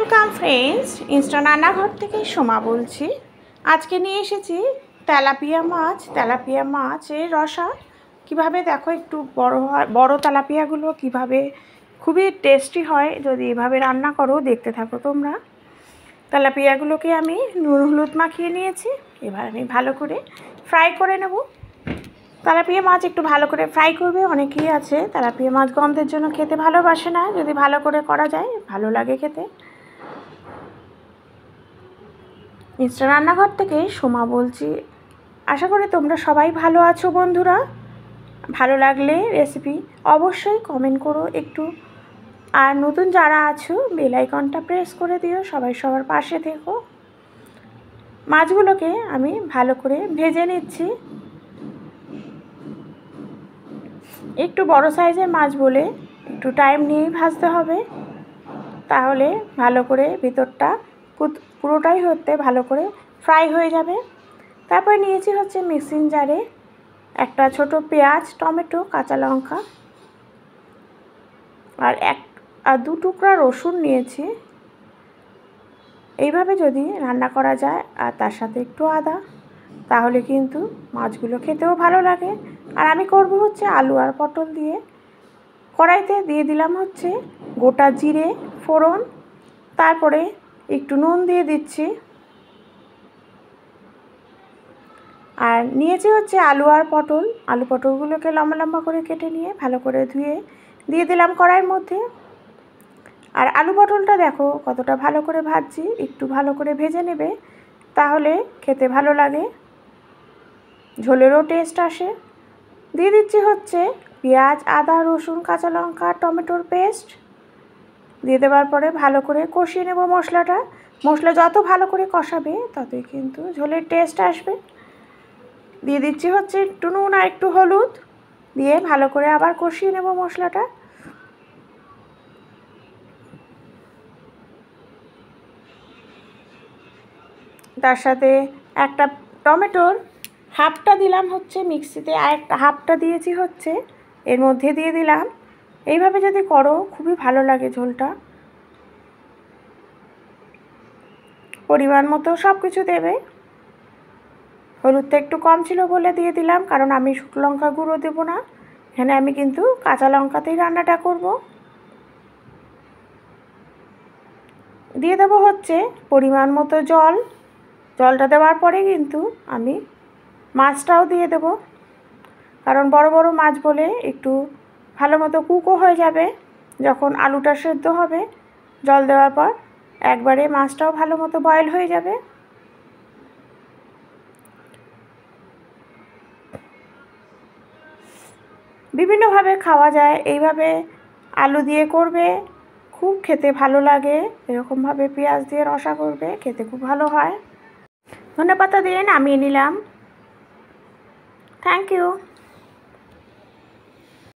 Welcome friends, instant রান্নাঘর থেকে সোমা বলছি। আজকে নিয়ে এসেছি তেলাপিয়া মাছ। তেলাপিয়া মাছের রসা কিভাবে, দেখো একটু বড় হয়, বড় তেলাপিয়াগুলো কিভাবে খুবই টেস্টি হয় যদি এভাবে রান্না করো। দেখতে থাকো তোমরা। তেলাপিয়াগুলোকে আমি নুন হলুদ মাখিয়ে নিয়েছি। এবার আমি ভালো করে ফ্রাই করে নেব। তেলাপিয়া মাছ একটু ভালো করে ফ্রাই করবে। অনেকেই আছে তেলাপিয়া মাছ গন্ধের জন্য খেতে ভালোবাসে না, যদি ভালো করে করা যায় ভালো লাগে খেতে। ইনস্ট্যান্ট রান্নাঘর থেকে সোমা বলছি। আশা করি তোমরা সবাই ভালো আছো বন্ধুরা। ভালো লাগলে রেসিপি অবশ্যই কমেন্ট করো একটু, আর নতুন যারা আছো বেল আইকনটা প্রেস করে দিও। সবাই সবার পাশে থেকো। মাছগুলোকে আমি ভালো করে ভেজে নিচ্ছি। একটু বড় সাইজের মাছ বলে একটু টাইম নিয়েই ভাজতে হবে, তাহলে ভালো করে ভিতরটা পুরোটাই হতে ভালো করে ফ্রাই হয়ে যাবে। তারপরে নিয়েছি হচ্ছে মিক্সিং জারে একটা ছোট পেঁয়াজ, টমেটো, কাঁচা লঙ্কা আর দু টুকরা রসুন নিয়েছি। এইভাবে যদি রান্না করা যায় আর তার সাথে একটু আদা, তাহলে কিন্তু মাছগুলো খেতেও ভালো লাগে। আর আমি করব হচ্ছে আলু আর পটল দিয়ে। কড়াইতে দিয়ে দিলাম হচ্ছে গোটা জিরে ফোড়ন, তারপরে একটু নুন দিয়ে দিচ্ছি। আর নিয়েছি হচ্ছে আলু আর পটল। আলু পটলগুলোকে লম্বা লম্বা করে কেটে নিয়ে ভালো করে ধুয়ে দিয়ে দিলাম কড়াইয়ের মধ্যে। আর আলু পটলটা দেখো কতটা ভালো করে ভাজছি, একটু ভালো করে ভেজে নেবে, তাহলে খেতে ভালো লাগে, ঝোলেরও টেস্ট আসে। দিয়ে দিচ্ছি হচ্ছে পেঁয়াজ, আদা, রসুন, কাঁচা লঙ্কা, টমেটোর পেস্ট দিয়ে দেওয়ার পরে ভালো করে কষিয়ে নেব মশলাটা। মশলা যত ভালো করে কষাবে ততই কিন্তু ঝোলের টেস্ট আসবে। দিয়ে দিচ্ছি হচ্ছে একটু নুন আর একটু হলুদ দিয়ে ভালো করে আবার কষিয়ে নেব মশলাটা। তার সাথে একটা টমেটোর হাফটা দিলাম হচ্ছে মিক্সিতে, আর একটা হাফটা দিয়েছি হচ্ছে এর মধ্যে দিয়ে দিলাম। এইভাবে যদি করো খুবই ভালো লাগে ঝোলটা। পরিমাণ মতো সব কিছু দেবে। হলুদটা একটু কম ছিল বলে দিয়ে দিলাম, কারণ আমি শুকনো লঙ্কা গুঁড়ো দেবো না, এখানে আমি কিন্তু কাঁচা লঙ্কাতেই রান্নাটা করব। দিয়ে দেবো হচ্ছে পরিমাণ মতো জল। জলটা দেওয়ার পরে কিন্তু আমি মাছটাও দিয়ে দেবো, কারণ বড় বড় মাছ বলে একটু ভালো মতো কুকও হয়ে যাবে যখন আলুটা সেদ্ধ হবে। জল দেওয়ার পর একবারে মাছটাও ভালো মতো বয়েল হয়ে যাবে। বিভিন্নভাবে খাওয়া যায়, এইভাবে আলু দিয়ে করবে খুব খেতে ভালো লাগে। এরকমভাবে পেঁয়াজ দিয়ে রসা করবে, খেতে খুব ভালো হয়। ধনেপাতা দিয়ে নামিয়ে নিলাম। Thank you.